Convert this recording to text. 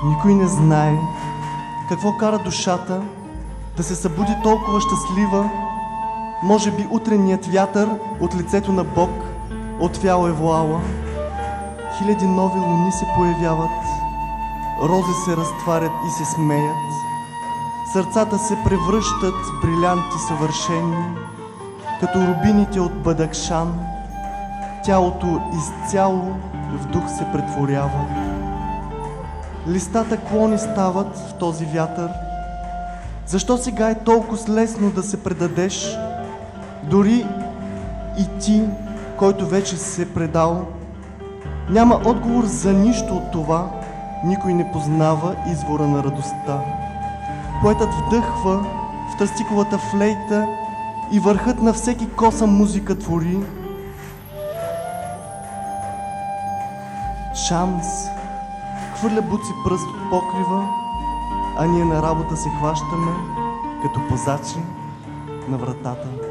Никой не знае какво кара душата да се събуди толкова щастлива. Може би утренният вятър от лицето на Бог отвял е воала. Хиляди нови луни се появяват, рози се разтварят и се смеят, сърцата се превръщат в брилянти съвършени, като рубините от Бадакшан. Тялото изцяло в дух се претворява. Листата клони стават в този вятър. Защо сега е толкова лесно да се предадеш? Дори и ти, който вече се предал, няма отговор за нищо от това. Никой не познава извора на радостта. Поетът вдъхва в тръстиковата флейта и върхът на всеки коса музика твори. Шамс хвърля буци пръст от покрива, а ние на работа се хващаме като пазачи на вратата.